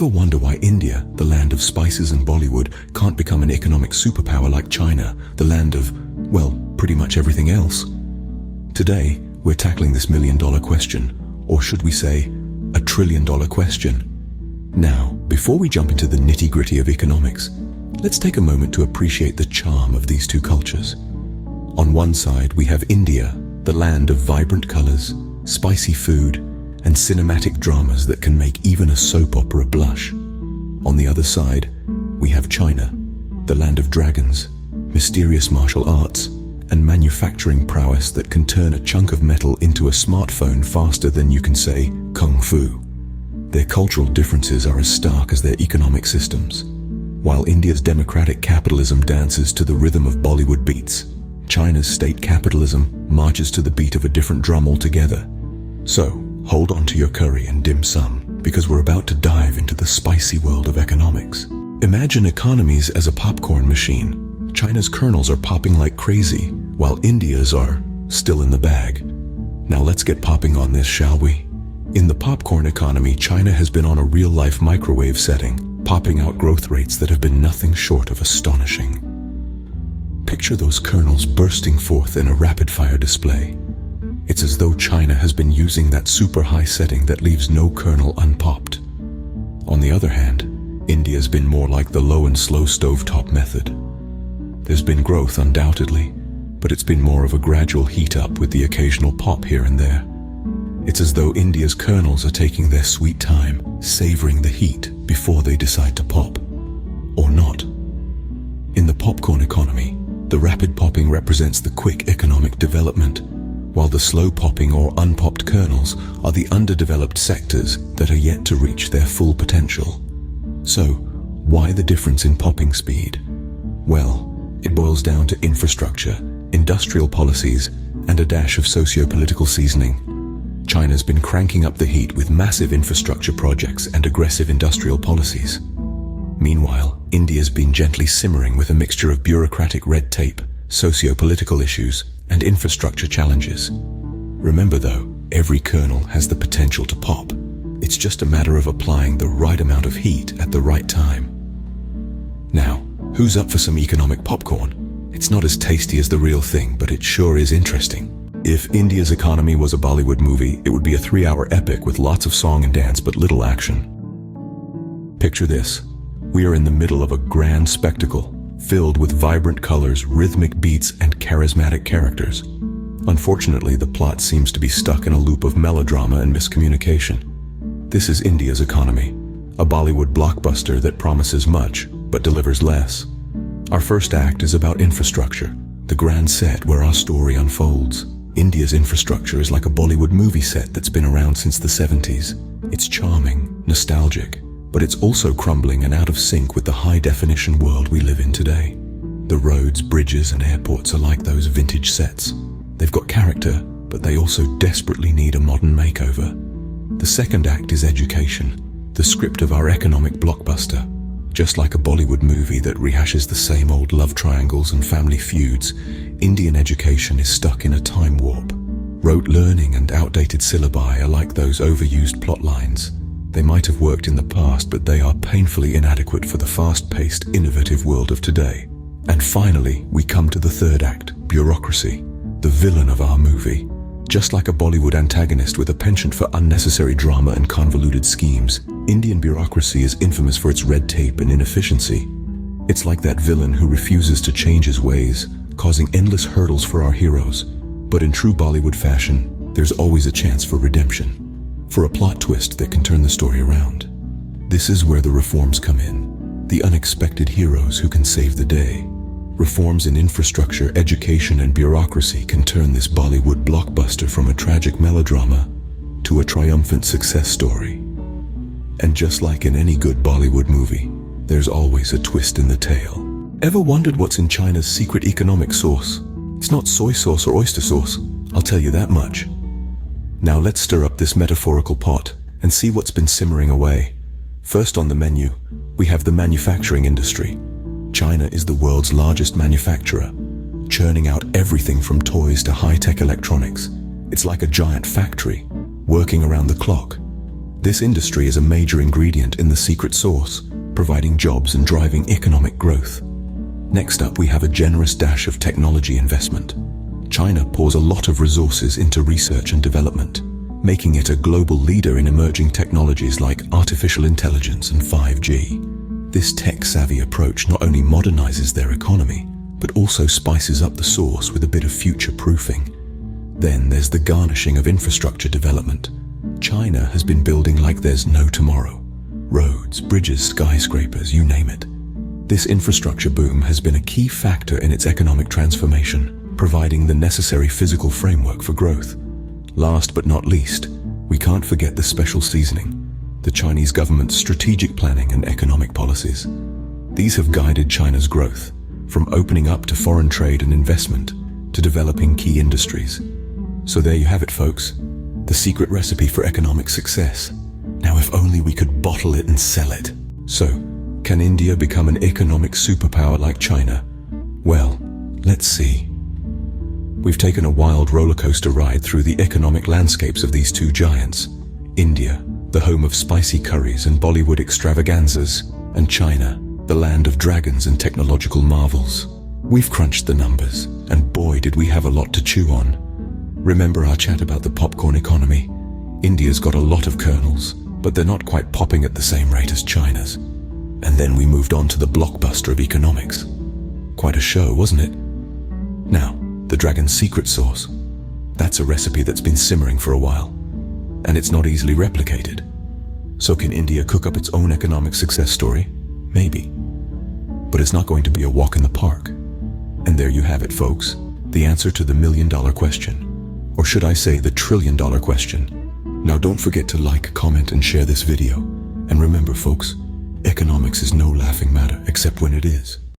Ever wonder why India, the land of spices and Bollywood, can't become an economic superpower like China, the land of, well, pretty much everything else? Today, we're tackling this million-dollar question, or should we say, a trillion-dollar question. Now, before we jump into the nitty-gritty of economics, let's take a moment to appreciate the charm of these two cultures. On one side, we have India, the land of vibrant colors, spicy food, and cinematic dramas that can make even a soap opera blush. On the other side, we have China, the land of dragons, mysterious martial arts, and manufacturing prowess that can turn a chunk of metal into a smartphone faster than you can say kung fu. Their cultural differences are as stark as their economic systems. While India's democratic capitalism dances to the rhythm of Bollywood beats, China's state capitalism marches to the beat of a different drum altogether. So, hold on to your curry and dim sum, because we're about to dive into the spicy world of economics. Imagine economies as a popcorn machine. China's kernels are popping like crazy, while India's are still in the bag. Now let's get popping on this, shall we? In the popcorn economy, China has been on a real-life microwave setting, popping out growth rates that have been nothing short of astonishing. Picture those kernels bursting forth in a rapid-fire display. It's as though China has been using that super high setting that leaves no kernel unpopped. On the other hand, India's been more like the low and slow stovetop method. There's been growth undoubtedly, but it's been more of a gradual heat up with the occasional pop here and there. It's as though India's kernels are taking their sweet time, savoring the heat before they decide to pop. Or not. In the popcorn economy, the rapid popping represents the quick economic development, while the slow popping or unpopped kernels are the underdeveloped sectors that are yet to reach their full potential. So, why the difference in popping speed? Well, it boils down to infrastructure, industrial policies, and a dash of socio-political seasoning. China's been cranking up the heat with massive infrastructure projects and aggressive industrial policies. Meanwhile, India's been gently simmering with a mixture of bureaucratic red tape, socio-political issues, and infrastructure challenges. Remember though, every kernel has the potential to pop. It's just a matter of applying the right amount of heat at the right time. Now, who's up for some economic popcorn? It's not as tasty as the real thing, but it sure is interesting. If India's economy was a Bollywood movie, it would be a 3-hour epic with lots of song and dance but little action. Picture this. We are in the middle of a grand spectacle, filled with vibrant colors, rhythmic beats, and charismatic characters. Unfortunately, the plot seems to be stuck in a loop of melodrama and miscommunication. This is India's economy, a Bollywood blockbuster that promises much, but delivers less. Our first act is about infrastructure, the grand set where our story unfolds. India's infrastructure is like a Bollywood movie set that's been around since the 70s. It's charming, nostalgic, but it's also crumbling and out of sync with the high-definition world we live in today. The roads, bridges, and airports are like those vintage sets. They've got character, but they also desperately need a modern makeover. The second act is education, the script of our economic blockbuster. Just like a Bollywood movie that rehashes the same old love triangles and family feuds, Indian education is stuck in a time warp. Rote learning and outdated syllabi are like those overused plot lines. They might have worked in the past, but they are painfully inadequate for the fast-paced, innovative world of today. And finally, we come to the third act, bureaucracy, the villain of our movie. Just like a Bollywood antagonist with a penchant for unnecessary drama and convoluted schemes, Indian bureaucracy is infamous for its red tape and inefficiency. It's like that villain who refuses to change his ways, causing endless hurdles for our heroes. But in true Bollywood fashion, there's always a chance for redemption, for a plot twist that can turn the story around. This is where the reforms come in, the unexpected heroes who can save the day. Reforms in infrastructure, education, and bureaucracy can turn this Bollywood blockbuster from a tragic melodrama to a triumphant success story. And just like in any good Bollywood movie, there's always a twist in the tale. Ever wondered what's in China's secret economic sauce? It's not soy sauce or oyster sauce, I'll tell you that much. Now let's stir up this metaphorical pot and see what's been simmering away. First on the menu, we have the manufacturing industry. China is the world's largest manufacturer, churning out everything from toys to high-tech electronics. It's like a giant factory, working around the clock. This industry is a major ingredient in the secret sauce, providing jobs and driving economic growth. Next up, we have a generous dash of technology investment. China pours a lot of resources into research and development, making it a global leader in emerging technologies like artificial intelligence and 5G. This tech-savvy approach not only modernizes their economy, but also spices up the sauce with a bit of future-proofing. Then there's the garnishing of infrastructure development. China has been building like there's no tomorrow. Roads, bridges, skyscrapers, you name it. This infrastructure boom has been a key factor in its economic transformation, providing the necessary physical framework for growth. Last but not least, we can't forget the special seasoning, the Chinese government's strategic planning and economic policies. These have guided China's growth, from opening up to foreign trade and investment, to developing key industries. So there you have it, folks, the secret recipe for economic success. Now if only we could bottle it and sell it. So, can India become an economic superpower like China? Well, let's see. We've taken a wild rollercoaster ride through the economic landscapes of these two giants. India, the home of spicy curries and Bollywood extravaganzas, and China, the land of dragons and technological marvels. We've crunched the numbers, and boy did we have a lot to chew on. Remember our chat about the popcorn economy? India's got a lot of kernels, but they're not quite popping at the same rate as China's. And then we moved on to the Blockbuster of economics. Quite a show, wasn't it? Now, the dragon's secret sauce. That's a recipe that's been simmering for a while, and it's not easily replicated. So can India cook up its own economic success story? Maybe. But it's not going to be a walk in the park. And there you have it, folks, the answer to the million-dollar question. Or should I say the trillion-dollar question? Now don't forget to like, comment, and share this video. And remember, folks, economics is no laughing matter except when it is.